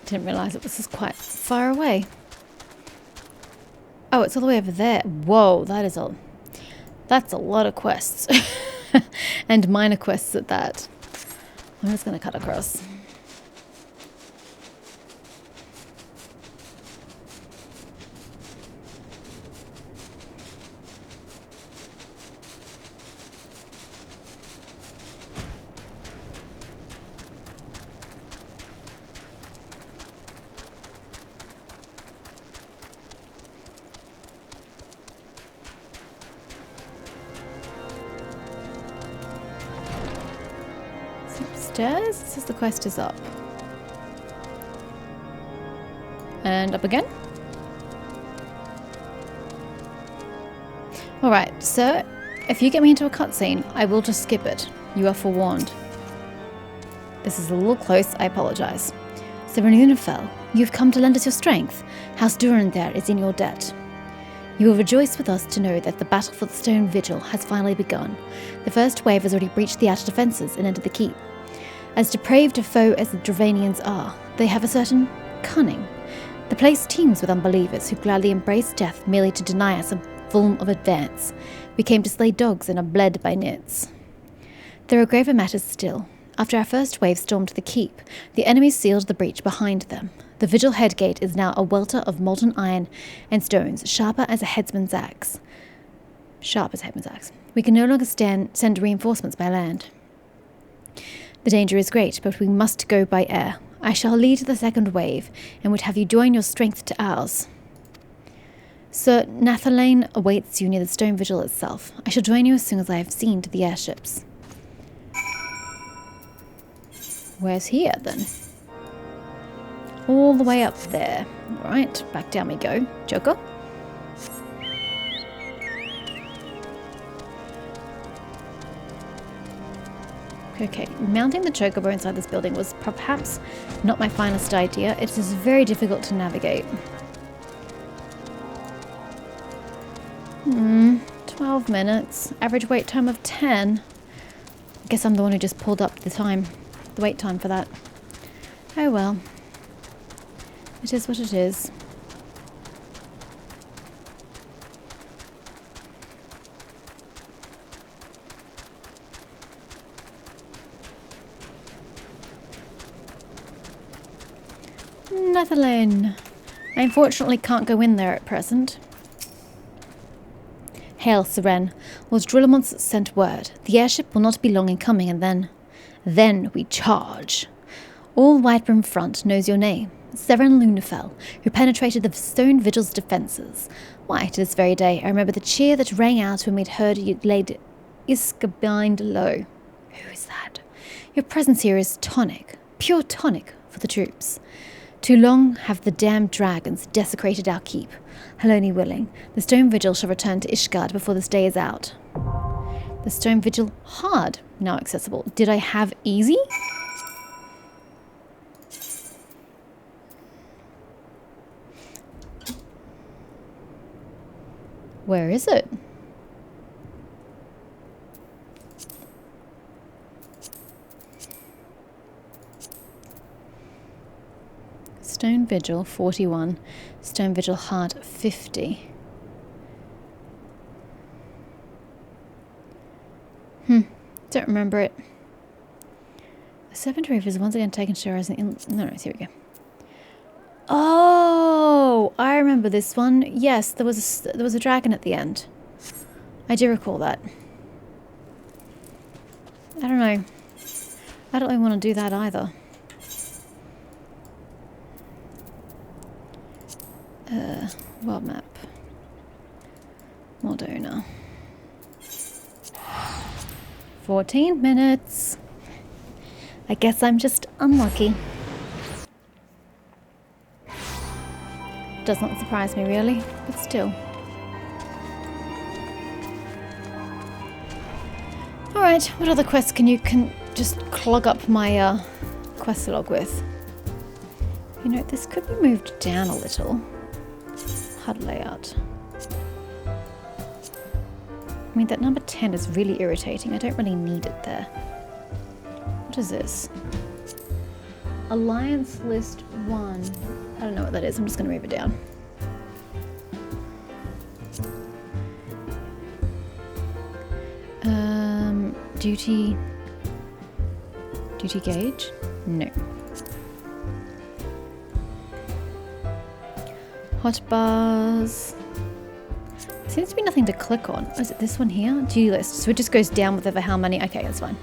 Didn't realise it was quite far away. Oh, it's all the way over there. Whoa, that's a lot of quests. And minor quests at that. I'm just going to cut across. Upstairs? It says the quest is up. And up again. Alright, so if you get me into a cutscene, I will just skip it. You are forewarned. This is a little close, I apologise. Serenunafel, you have come to lend us your strength. House Duran there is in your debt. You will rejoice with us to know that the battle for the Stone Vigil has finally begun. The first wave has already breached the outer defences and entered the keep. As depraved a foe as the Dravanians are, they have a certain cunning. The place teems with unbelievers who gladly embrace death merely to deny us a film of advance. We came to slay dogs and are bled by nits. There are graver matters still. After our first wave stormed the keep, the enemy sealed the breach behind them. The Vigil headgate is now a welter of molten iron and stones, sharper as a headsman's axe. We can no longer send reinforcements by land. The danger is great, but we must go by air. I shall lead the second wave, and would have you join your strength to ours. Sir Nathalane awaits you near the Stone Vigil itself. I shall join you as soon as I have seen to the airships. Where's he at, then? All the way up there. Alright, back down we go. Joker? Okay, mounting the chocobo inside this building was perhaps not my finest idea. It is very difficult to navigate. 12 minutes. Average wait time of 10. I guess I'm the one who just pulled up the wait time for that. Oh well. It is what it is. Nathalane. I unfortunately can't go in there at present. Hail, Seren. Lord Drillamont's sent word. The airship will not be long in coming, and then we charge. All Whitebrim Front knows your name. Seren Lunafel, who penetrated the Stone Vigil's defences. Why, to this very day, I remember the cheer that rang out when we'd heard you'd laid Iskabind low. Who is that? Your presence here is tonic, pure tonic for the troops. Too long have the damned dragons desecrated our keep. Haloni willing, the Stone Vigil shall return to Ishgard before this day is out. The Stone Vigil hard, now accessible. Did I have easy? Where is it? Stone Vigil 41, Stone Vigil hard 50. Don't remember it. The Seventh Reef is once again taken to share as an no, here we go. Oh, I remember this one. Yes, there was a dragon at the end. I do recall that. I don't know. I don't really want to do that either. World map. Mordona. 14 minutes. I guess I'm just unlucky. Does not surprise me really, but still. Alright, what other quests can you just clog up my quest log with? You know, this could be moved down a little. HUD layout. I mean, that number 10 is really irritating. I don't really need it there. What is this? Alliance list 1. I don't know what that is. I'm just going to move it down. Duty gauge? No. Hot bars. Seems to be nothing to click on. Oh, is it this one here? Duty list. So it just goes down with over how many. Okay, that's fine.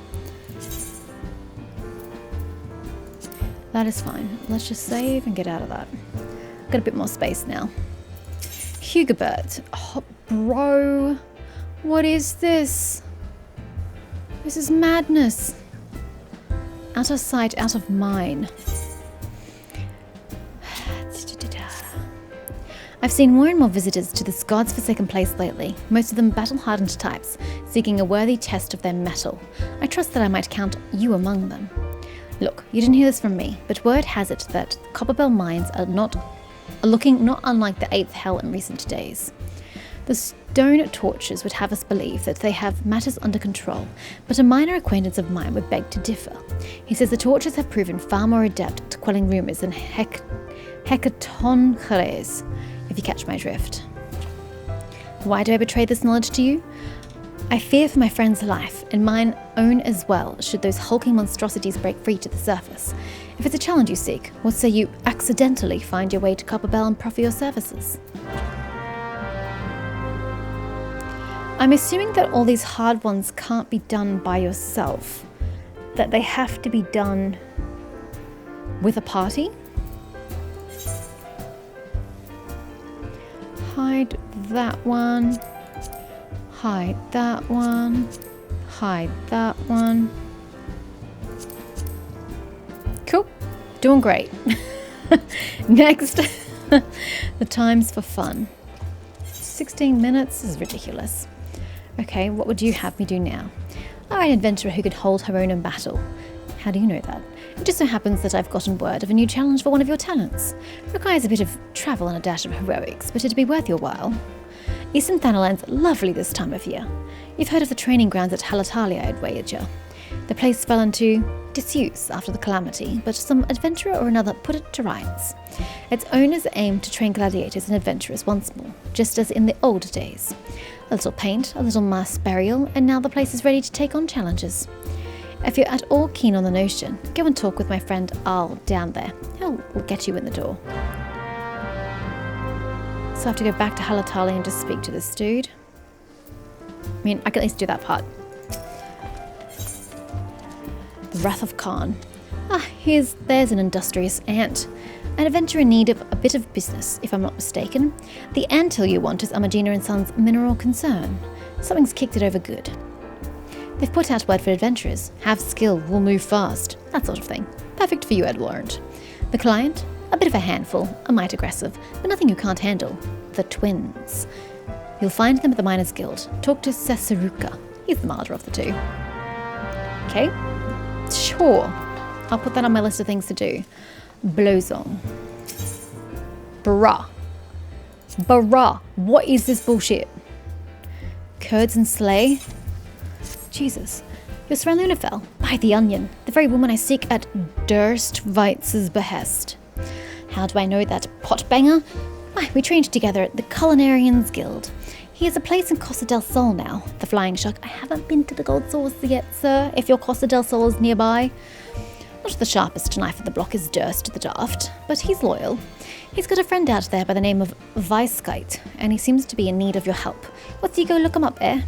That is fine. Let's just save and get out of that. Got a bit more space now. Hugobert. Oh, bro. What is this? This is madness. Out of sight, out of mind. I've seen more and more visitors to this god's forsaken place lately, most of them battle-hardened types, seeking a worthy test of their mettle. I trust that I might count you among them. Look, you didn't hear this from me, but word has it that Copperbell mines are looking not unlike the 8th hell in recent days. The stone torches would have us believe that they have matters under control, but a minor acquaintance of mine would beg to differ. He says the torches have proven far more adept at quelling rumours than hecatoncheires, if you catch my drift. Why do I betray this knowledge to you? I fear for my friend's life, and mine own as well, should those hulking monstrosities break free to the surface. If it's a challenge you seek, what say you accidentally find your way to Copperbell and proffer your services? I'm assuming that all these hard ones can't be done by yourself, that they have to be done with a party. Hide that one, hide that one, hide that one. Cool, doing great. Next, the times for fun. 16 minutes is ridiculous. Okay, what would you have me do now? Oh, an adventurer who could hold her own in battle. How do you know that? It just so happens that I've gotten word of a new challenge for one of your talents. Requires a bit of travel and a dash of heroics, but it'd be worth your while. Eastern Thanaland's lovely this time of year. You've heard of the training grounds at Halatalia, I'd wager. The place fell into disuse after the calamity, but some adventurer or another put it to rights. Its owners aim to train gladiators and adventurers once more, just as in the old days. A little paint, a little mass burial, and now the place is ready to take on challenges. If you're at all keen on the notion, go and talk with my friend Arl down there. He'll get you in the door. So I have to go back to Halatalia and just speak to this dude. I mean, I can at least do that part. The Wrath of Khan. There's an industrious ant. An adventurer in need of a bit of business, if I'm not mistaken. The anthill you want is Amagina & Sons' mineral concern. Something's kicked it over good. They've put out word for adventurers. Have skill, will move fast. That sort of thing. Perfect for you, I'd warrant. The client? A bit of a handful, a mite aggressive, but nothing you can't handle. The twins. You'll find them at the Miners' Guild. Talk to Sesaruka. He's the milder of the two. Okay? Sure. I'll put that on my list of things to do. Blowsong. Bruh. What is this bullshit? Curds and Slay? Jesus. You're Sven Lunafell, by the onion, the very woman I seek at Durst Weitz's behest. How do I know that potbanger? Why, we trained together at the Culinarians Guild. He has a place in Costa del Sol now, the Flying Shark. I haven't been to the Gold Sauce yet, sir, if your Costa del Sol is nearby. Not the sharpest knife of the block is Durst the Daft, but he's loyal. He's got a friend out there by the name of Weisskite, and he seems to be in need of your help. What's you go look him up, eh?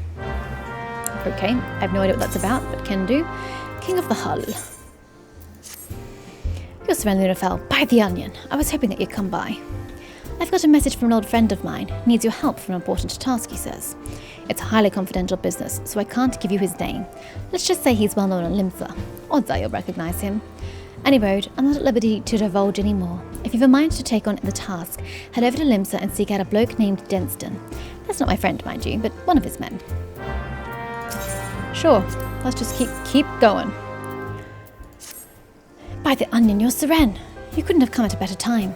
Okay, I have no idea what that's about, but can do. King of the Hull. You're Sven Lunafell, by the onion. I was hoping that you'd come by. I've got a message from an old friend of mine. Needs your help for an important task, he says. It's highly confidential business, so I can't give you his name. Let's just say he's well known on Limsa. Odds are you'll recognise him. Any road, I'm not at liberty to divulge any more. If you've a mind to take on the task, head over to Limsa and seek out a bloke named Denston. That's not my friend, mind you, but one of his men. Sure, let's just keep going. By the onion, you're Seren. You couldn't have come at a better time.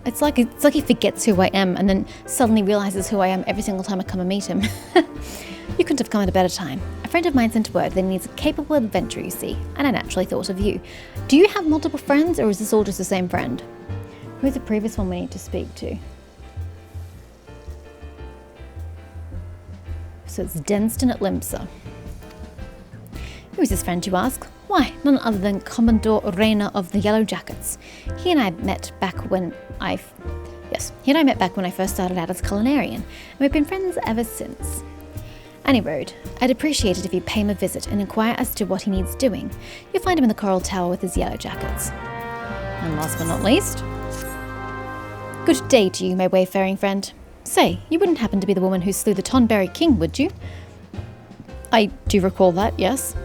It's like he forgets who I am and then suddenly realizes who I am every single time I come and meet him. You couldn't have come at a better time. friend of mine sent word that he needs a capable adventurer, you see, and I naturally thought of you. Do you have multiple friends, or is this all just the same friend? Who's the previous one we need to speak to? So it's Denston at Limsa. Who is this friend, you ask? Why, none other than Commodore Reyna of the Yellow Jackets. He and I met back when I first started out as culinarian, and we've been friends ever since. Any road, I'd appreciate it if you pay him a visit and inquire as to what he needs doing. You'll find him in the Coral Tower with his Yellow Jackets. And last but not least, good day to you, my wayfaring friend. Say, you wouldn't happen to be the woman who slew the Tonberry King, would you? I do recall that, yes.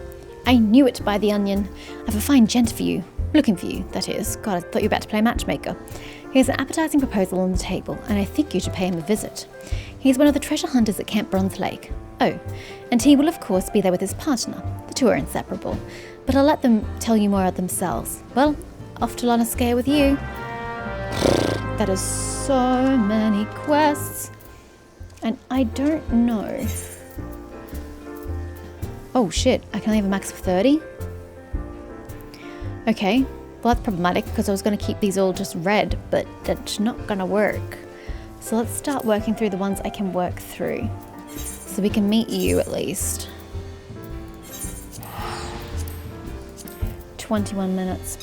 I knew it by the onion. I've a fine gent for you. Looking for you, that is. God, I thought you were about to play matchmaker. Here's an appetizing proposal on the table, and I think you should pay him a visit. He's one of the treasure hunters at Camp Bronze Lake. Oh, and he will of course be there with his partner. The two are inseparable. But I'll let them tell you more of themselves. Well, off to Lanascare with you. That is so many quests. And I don't know. Oh shit, I can only have a max of 30? Okay, well that's problematic because I was going to keep these all just red, but that's not going to work. So let's start working through the ones I can work through. So we can meet you at least. 21 minutes.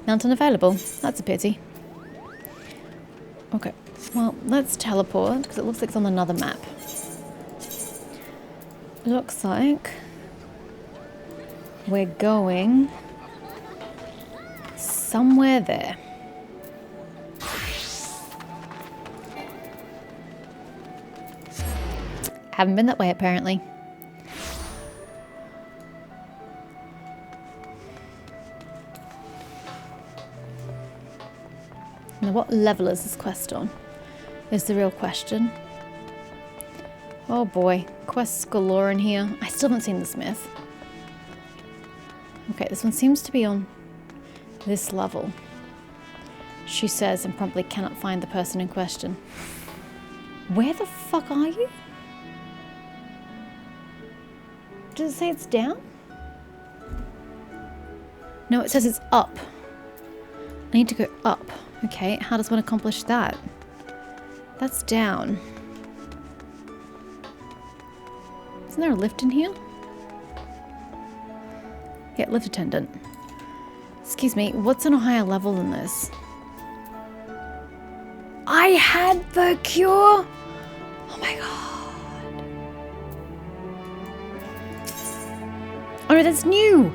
Mount unavailable. That's a pity. Okay, well, let's teleport, because it looks like it's on another map. Looks like we're going somewhere there. Haven't been that way, apparently. Now, what level is this quest on? Is the real question. Oh boy, quests galore in here. I still haven't seen the smith. Okay, this one seems to be on this level. She says and promptly cannot find the person in question. Where the fuck are you? Does it say it's down? No, it says it's up. I need to go up. Okay, how does one accomplish that? That's down. Isn't there a lift in here? Yeah, lift attendant. Excuse me, what's on a higher level than this? I had the cure! Oh my god. Oh no, that's new!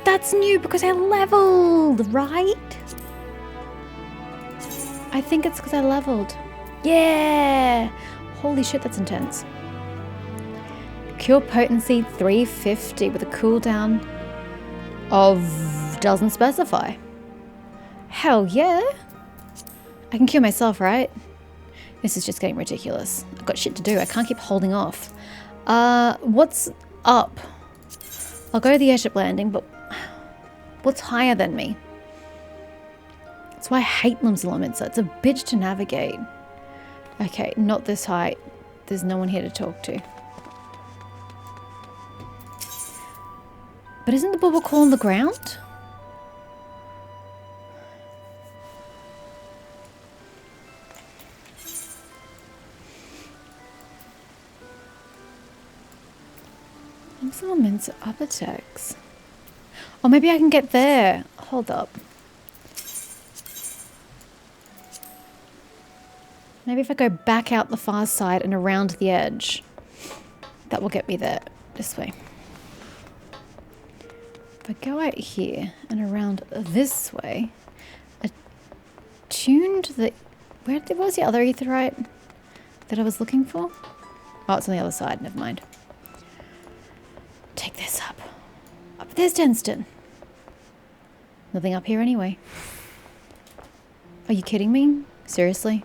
That's new because I leveled, right? I think it's because I leveled. Yeah! Holy shit, that's intense. Cure potency 350 with a cooldown of... doesn't specify. Hell yeah! I can cure myself, right? This is just getting ridiculous. I've got shit to do. I can't keep holding off. What's up? I'll go to the airship landing, but what's higher than me? That's why I hate Limsa Lominsa. It's a bitch to navigate. Okay, not this high. There's no one here to talk to. But isn't the bubble core on the ground? Limsa Lominsa upper decks. Oh, maybe I can get there. Hold up. Maybe if I go back out the far side and around the edge, that will get me there. This way. If I go out here and around this way, attuned the... Where was the other aetherite that I was looking for? Oh, it's on the other side. Never mind. Take this up. Up there's Denston. Nothing up here anyway. Are you kidding me? Seriously?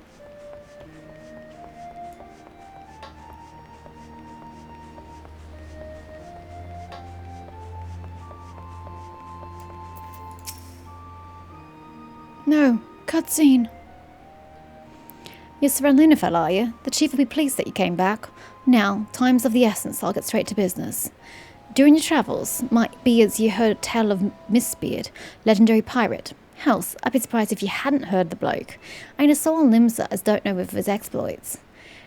No, cutscene. You're Seren Lunafell, are you? The chief will be pleased that you came back. Now, time's of the essence, I'll get straight to business. During your travels, might be as you heard a tale of Mistbeard, legendary pirate. Hells, I'd be surprised if you hadn't heard the bloke. Ain't a soul in Limsa as don't know of his exploits.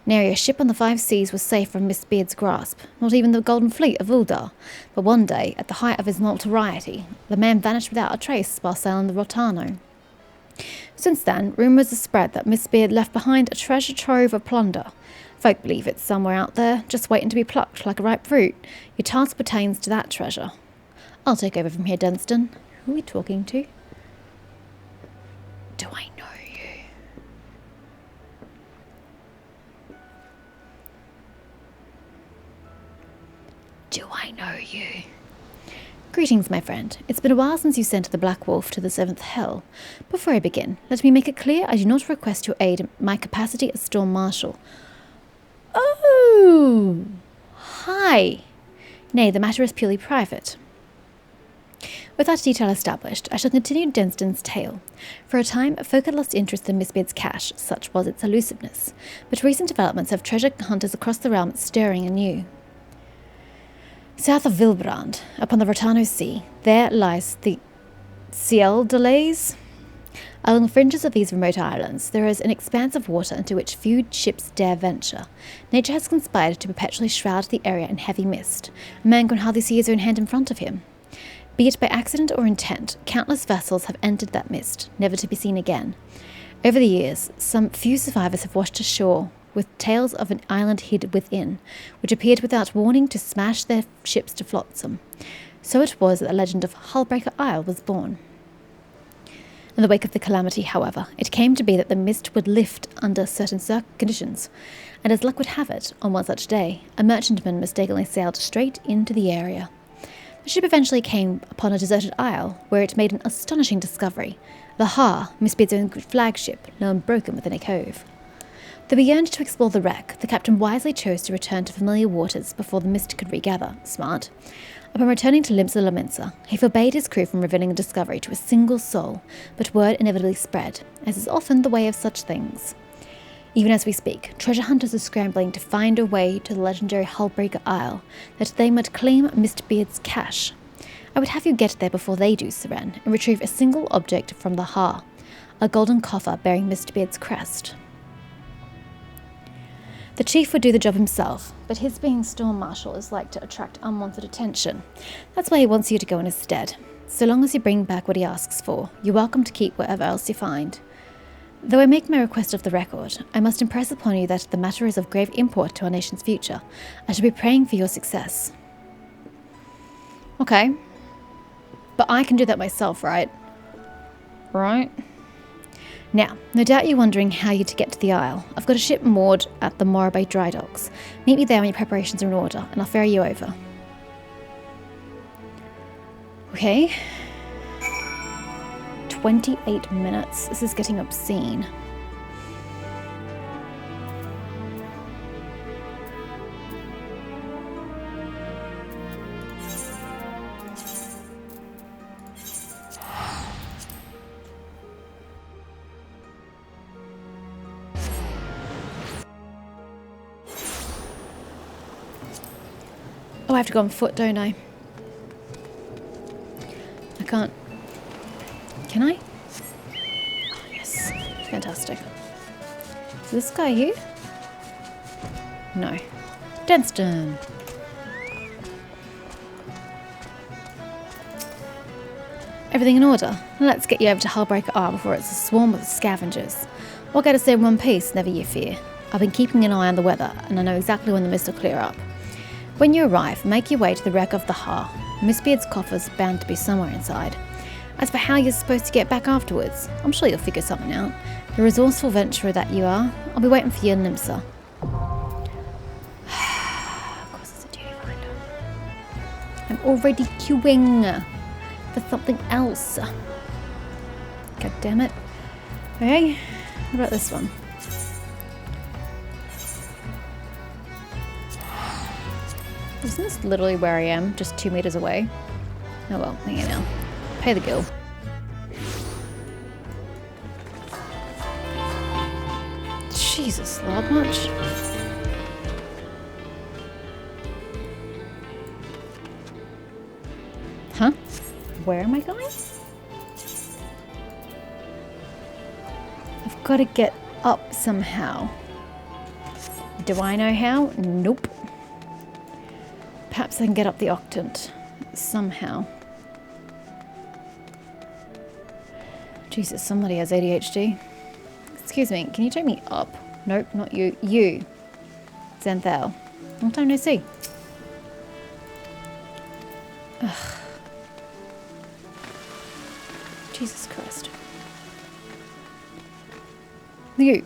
Nary a ship on the 5 seas was safe from Mistbeard's grasp, not even the Golden Fleet of Uldar. But one day, at the height of his notoriety, the man vanished without a trace while sailing the Rotano. Since then, rumours have spread that Mistbeard left behind a treasure trove of plunder. Folk believe it's somewhere out there, just waiting to be plucked like a ripe fruit. Your task pertains to that treasure. I'll take over from here, Dunstan. Who are we talking to? Do I know you? Do I know you? Greetings, my friend. It's been a while since you sent the Black Wolf to the 7th Hell. Before I begin, let me make it clear I do not request your aid in my capacity as Storm Marshal. Oh! Hi! Nay, the matter is purely private. With that detail established, I shall continue Dunstan's tale. For a time, folk had lost interest in Mistbeard's cache, such was its elusiveness, but recent developments have treasure hunters across the realm stirring anew. South of Vilbrand, upon the Rotano Sea, there lies the Ciel Delays. Along the fringes of these remote islands, there is an expanse of water into which few ships dare venture. Nature has conspired to perpetually shroud the area in heavy mist. A man can hardly see his own hand in front of him. Be it by accident or intent, countless vessels have entered that mist, never to be seen again. Over the years, some few survivors have washed ashore, with tales of an island hid within, which appeared without warning to smash their ships to flotsam. So it was that the legend of Hullbreaker Isle was born. In the wake of the calamity, however, it came to be that the mist would lift under certain conditions, and as luck would have it, on one such day, a merchantman mistakenly sailed straight into the area. The ship eventually came upon a deserted isle, where it made an astonishing discovery. The Ha, Mistbeard's own flagship, lay unbroken within a cove. Though he yearned to explore the wreck, the captain wisely chose to return to familiar waters before the mist could regather. Smart. Upon returning to Limsa Lominsa, he forbade his crew from revealing the discovery to a single soul, but word inevitably spread, as is often the way of such things. Even as we speak, treasure hunters are scrambling to find a way to the legendary Hullbreaker Isle, that they might claim Mistbeard's cache. I would have you get there before they do, Seren, and retrieve a single object from the Ha, a golden coffer bearing Mistbeard's crest. The chief would do the job himself, but his being Storm Marshal is like to attract unwanted attention. That's why he wants you to go in his stead. So long as you bring back what he asks for, you're welcome to keep whatever else you find. Though I make my request of the record, I must impress upon you that the matter is of grave import to our nation's future. I shall be praying for your success. Okay. But I can do that myself, right? Right? Now, no doubt you're wondering how you're to get to the Isle. I've got a ship moored at the Morro Bay dry docks. Meet me there when your preparations are in order, and I'll ferry you over. Okay. 28 minutes. This is getting obscene. Oh, I have to go on foot, don't I? I can't. Can I? Oh, yes. Fantastic. Is this guy here? No. Dunstan. Everything in order? Let's get you over to Hullbreaker Isle before it's a swarm of scavengers. We'll get us there in one piece, never you fear. I've been keeping an eye on the weather, and I know exactly when the mist will clear up. When you arrive, make your way to the wreck of the Ha. Mistbeard's coffer's bound to be somewhere inside. As for how you're supposed to get back afterwards, I'm sure you'll figure something out. The resourceful venturer that you are, I'll be waiting for you in Limsa. Of course it's a duty finder. I'm already queuing for something else. God damn it. Okay, what about this one? Isn't this literally where I am, just 2 meters away? Oh well, hang on now. Pay the guild. Jesus, loud much? Huh? Where am I going? I've got to get up somehow. Do I know how? Nope. Perhaps I can get up the octant somehow. Jesus, somebody has ADHD. Excuse me, can you take me up? Nope, not you. You. Xanthel. Long time no see. Ugh. Jesus Christ. You.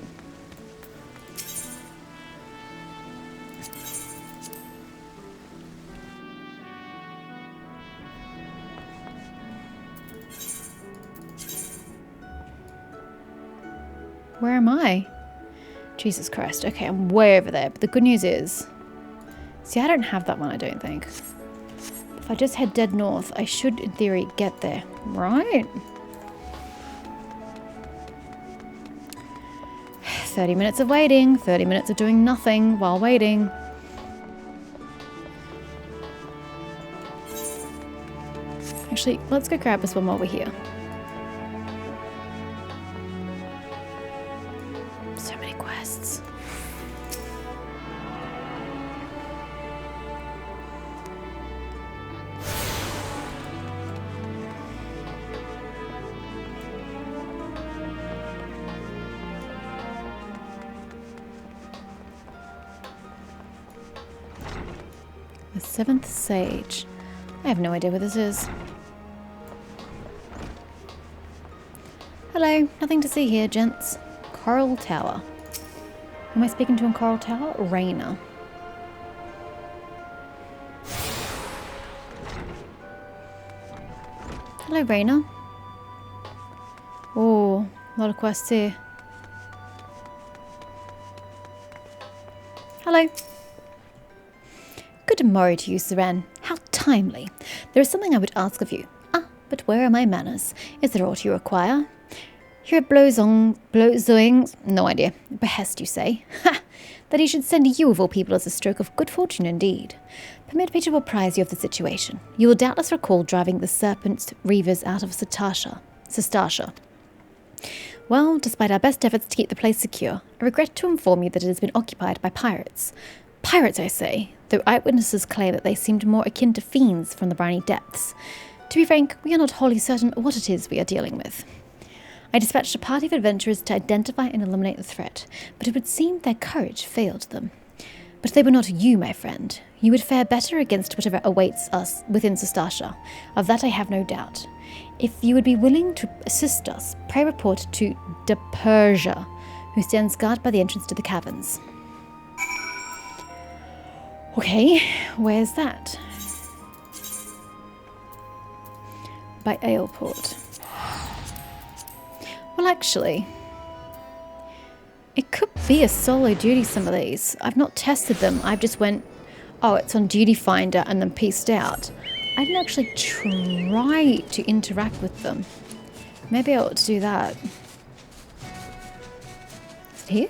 Where am I? Jesus Christ. Okay, I'm way over there. But the good news is... See, I don't have that one, I don't think. If I just head dead north, I should, in theory, get there. Right? 30 minutes of waiting. 30 minutes of doing nothing while waiting. Actually, let's go grab this one while we're here. So many quests. The Seventh Sage. I have no idea what this is. Hello, nothing to see here, gents. Coral Tower. Who am I speaking to in Coral Tower? Raina. Hello, Raina. Oh, a lot of quests here. Hello. Good morrow to you, Seren. How timely. There is something I would ask of you. Ah, but where are my manners? Is there aught you require? Here at Blowzoing's, no idea, behest you say. Ha! That he should send you of all people is a stroke of good fortune indeed. Permit me to apprise you of the situation. You will doubtless recall driving the serpent reavers out of Sestasha. Well, despite our best efforts to keep the place secure, I regret to inform you that it has been occupied by pirates. Pirates, I say, though eyewitnesses claim that they seemed more akin to fiends from the briny depths. To be frank, we are not wholly certain what it is we are dealing with. I dispatched a party of adventurers to identify and eliminate the threat, but it would seem their courage failed them. But they were not you, my friend. You would fare better against whatever awaits us within Sestasha. Of that I have no doubt. If you would be willing to assist us, pray report to De Persia, who stands guard by the entrance to the caverns. Okay, where's that? By Aleport. Well, actually, it could be a solo duty, some of these. I've not tested them. I've just went, oh, it's on Duty Finder and then pieced out. I didn't actually try to interact with them. Maybe I ought to do that. Is it here?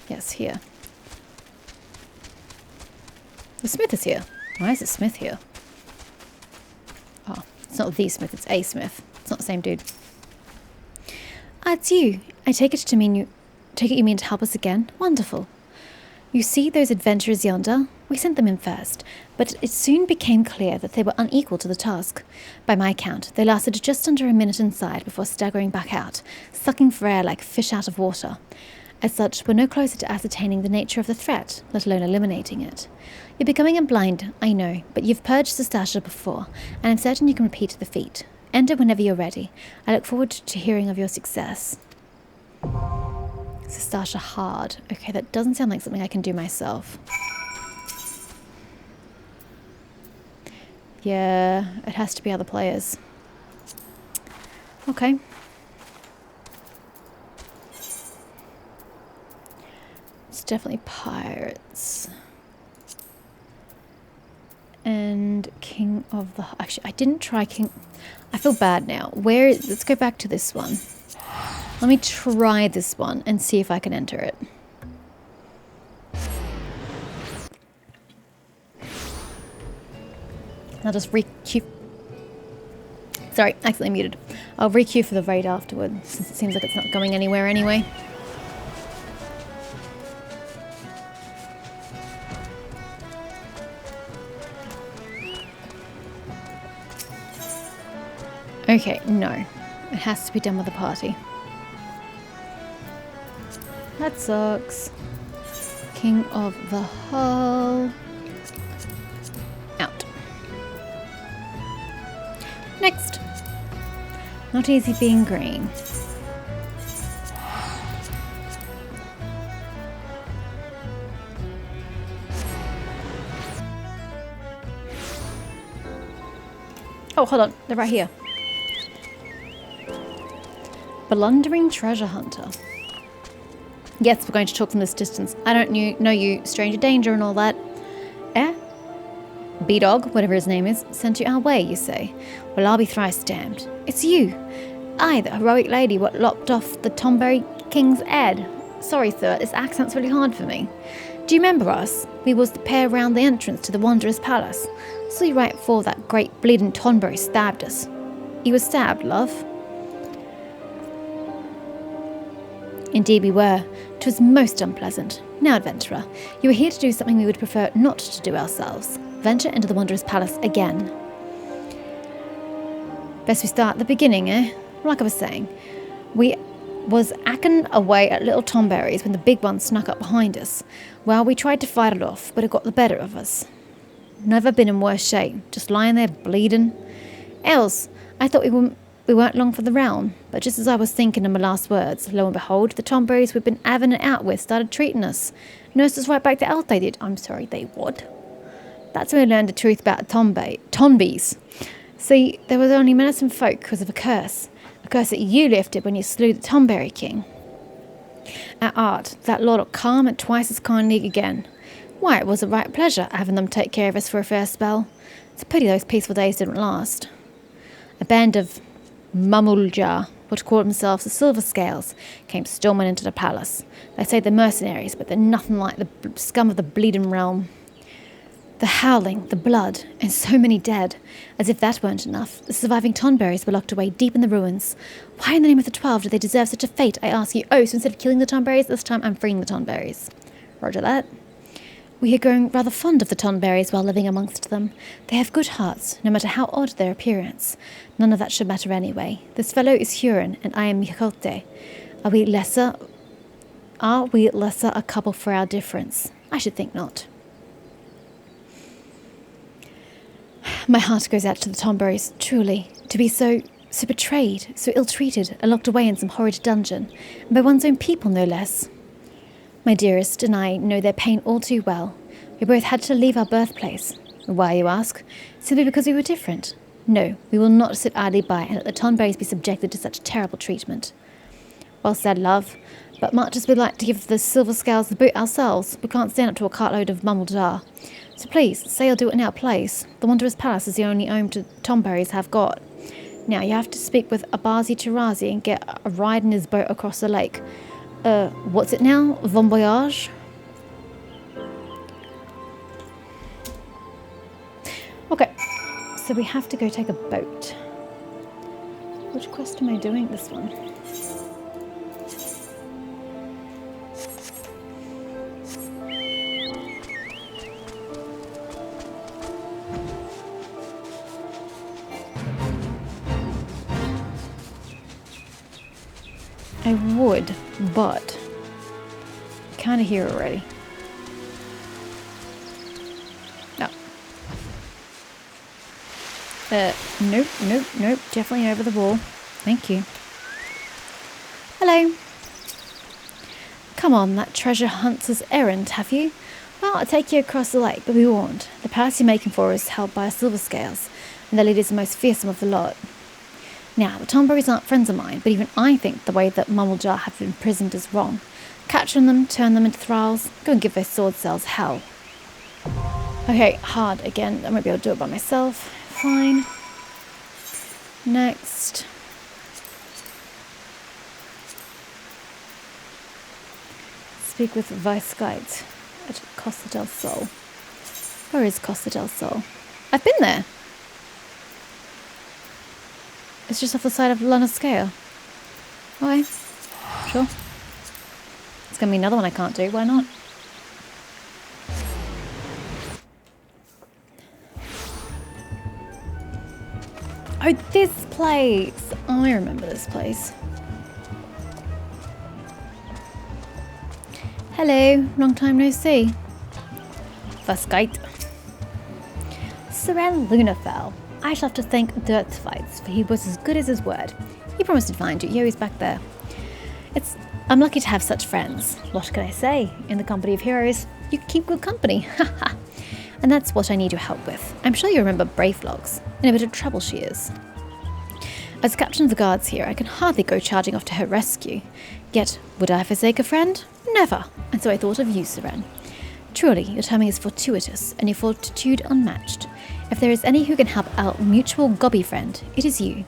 Yes, here. The Smith is here. Why is it Smith here? Oh, it's not the Smith, it's a Smith. It's not the same dude. Ah, it's you. I take it you mean to help us again? Wonderful. You see those adventurers yonder? We sent them in first, but it soon became clear that they were unequal to the task. By my count, they lasted just under a minute inside before staggering back out, sucking for air like fish out of water. As such, we're no closer to ascertaining the nature of the threat, let alone eliminating it. You're becoming blind, I know, but you've purged Sestasha before, and I'm certain you can repeat the feat. Enter whenever you're ready. I look forward to hearing of your success. Sestasha hard. Okay, that doesn't sound like something I can do myself. Yeah, it has to be other players. Okay. It's definitely pirates. And King of the... Actually, I didn't try King... I feel bad now. Let's go back to this one. Let me try this one and see if I can enter it. I'll just re-queue... Sorry, accidentally muted. I'll re-queue for the raid afterward, since it seems like it's not going anywhere anyway. Okay, no. It has to be done with the party. That sucks. King of the Hull. Out. Next. Not easy being green. Oh, hold on. They're right here. Blundering treasure hunter. Yes, we're going to talk from this distance. I don't know you, stranger danger and all that. Eh? B-Dog, whatever his name is, sent you our way, you say? Well, I'll be thrice damned. It's you. I, the heroic lady what lopped off the Tomberry King's head. Sorry, sir, this accent's really hard for me. Do you remember us? We was the pair round the entrance to the Wanderer's Palace. Saw you right before that great bleeding Tonberry stabbed us. You were stabbed, love. Indeed we were. 'Twas most unpleasant. Now, adventurer, you are here to do something we would prefer not to do ourselves. Venture into the Wanderer's Palace again. Best we start at the beginning, eh? Like I was saying, we was acting away at little Tomberries when the big one snuck up behind us. Well, we tried to fight it off, but it got the better of us. Never been in worse shape, just lying there bleeding. Else, I thought we weren't long for the realm, but just as I was thinking of my last words, lo and behold, the Tomberries we'd been having it out with started treating us. Nursed us right back to health, they did. I'm sorry, they would. That's when we learned the truth about Tombies. See, there was only menacing folk because of a curse that you lifted when you slew the Tomberry King. At art, that lord looked calm and twice as kindly again. Why, it was a right pleasure having them take care of us for a fair spell. It's a pity those peaceful days didn't last. A band of Mamulja, what called themselves the Silver Scales, came storming into the palace. They say they're mercenaries, but they're nothing like the scum of the bleeding realm. The howling, the blood, and so many dead. As if that weren't enough, the surviving Tonberries were locked away deep in the ruins. Why in the name of the 12 do they deserve such a fate, I ask you? Oh, so instead of killing the Tonberries, this time I'm freeing the Tonberries. Roger that. We had grown rather fond of the Tonberries while living amongst them. They have good hearts, no matter how odd their appearance. None of that should matter anyway. This fellow is Huron, and I am Michote. Are we lesser a couple for our difference? I should think not. My heart goes out to the Tomberries, truly. To be so betrayed, so ill-treated, and locked away in some horrid dungeon, and by one's own people, no less. My dearest and I know their pain all too well. We both had to leave our birthplace. Why, you ask? Simply because we were different. No, we will not sit idly by and let the Tonberries be subjected to such terrible treatment. Well said, love. But much as we'd like to give the Silver Scales the boot ourselves, we can't stand up to a cartload of Mumbledar. So please, say you'll do it in our place. The Wanderer's Palace is the only home the Tomberries have got. Now, you have to speak with Abazi Tarazi and get a ride in his boat across the lake. What's it now? Bon voyage? Okay, so we have to go take a boat. Which quest am I doing? This one. I would, but kind of here already. No. Nope. Definitely over the wall. Thank you. Hello. Come on, that treasure hunter's errand, have you? Well, I'll take you across the lake, but be warned. The palace you're making for is held by Silver Scales, and their leader's the most fearsome of the lot. Now, the Tomberries aren't friends of mine, but even I think the way that Mumblejar have been imprisoned is wrong. Capture them, turn them into thralls, go and give those sword cells hell. Okay, hard again. I might be able to do it by myself. Fine. Next. Speak with Vice Guides at Costa del Sol. Where is Costa del Sol? I've been there. It's just off the side of Lanascea. Okay. Sure. It's going to be another one I can't do. Why not? Oh, this place. Oh, I remember this place. Hello. Long time no see. Vasquite. Seren Lunafell. I shall have to thank Dirtfights, for he was as good as his word. He promised to find you. He's back there. I'm lucky to have such friends. What can I say? In the company of heroes, you keep good company. Haha. And that's what I need your help with. I'm sure you remember Brayflogs. In a bit of trouble she is. As captain of the guards here, I can hardly go charging off to her rescue. Yet, would I forsake a friend? Never. And so I thought of you, Seren. Truly, your timing is fortuitous, and your fortitude unmatched. If there is any who can help our mutual gobby friend, it is you.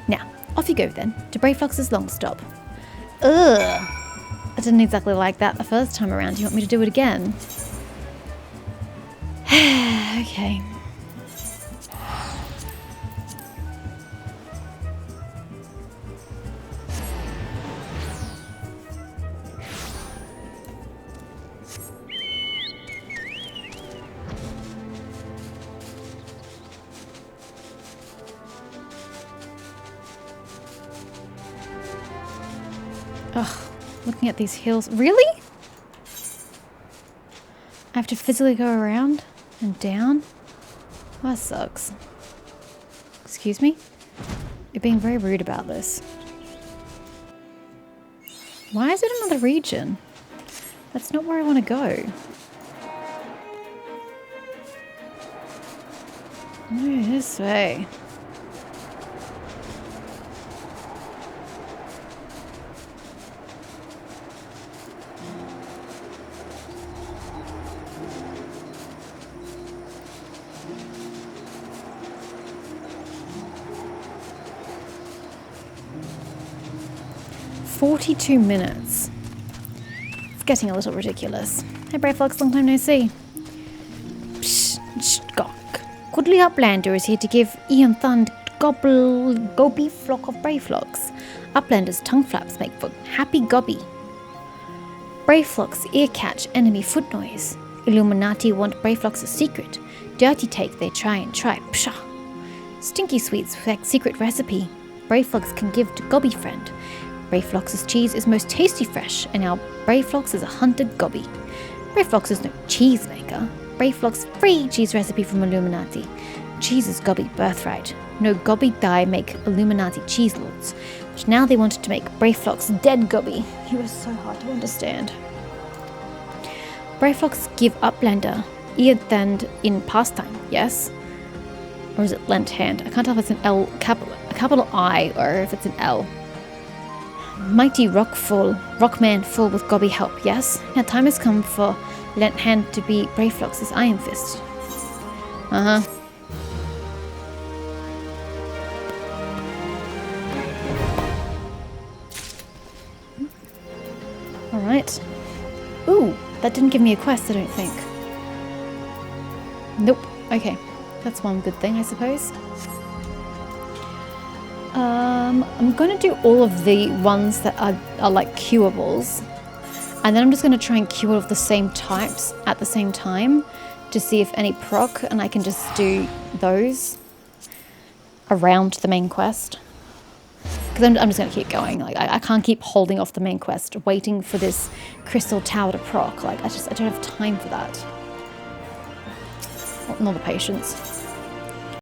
Now, off you go then, to Brayflox's long stop. Ugh! I didn't exactly like that the first time around. You want me to do it again? Okay. Ugh, looking at these hills. Really? I have to physically go around and down? That sucks. Excuse me? You're being very rude about this. Why is it another region? That's not where I want to go. No, this way. "42 minutes. It's getting a little ridiculous. Hey Brayflox, long time no see. Psh, gawk. Goodly Uplander is here to give Ian Thund gobby flock of Brayflox. Uplander's tongue flaps make for happy gobby. Brayflox ear catch enemy foot noise. Illuminati want Brayflox's secret. Dirty take they try and try. Pshaw. Stinky sweets secret recipe. Brayflox can give to gobby friend. Brayflox's cheese is most tasty fresh, and our Brayflox is a hunted gobby. Brayflox is no cheese maker. Brayflox free cheese recipe from Illuminati. Cheese is gobby birthright. No gobby die make Illuminati cheese lords. But now they wanted to make Brayflox dead gobby. He was so hard to understand. Brayflox give Uplander Earthand in pastime, yes? Or is it lent hand? I can't tell if it's an L, a capital I, or if it's an L. Mighty Rockman full with gobby help, yes? Now time has come for Lent Hand to be Brayflox's Iron Fist. Uh-huh. Alright. Ooh, that didn't give me a quest, I don't think. Nope. Okay. That's one good thing, I suppose. I'm going to do all of the ones that are like cureables. And then I'm just going to try and cure all of the same types at the same time to see if any proc, and I can just do those around the main quest. Because I'm just going to keep going. Like I can't keep holding off the main quest, waiting for this crystal tower to proc. Like I don't have time for that. Not the patience.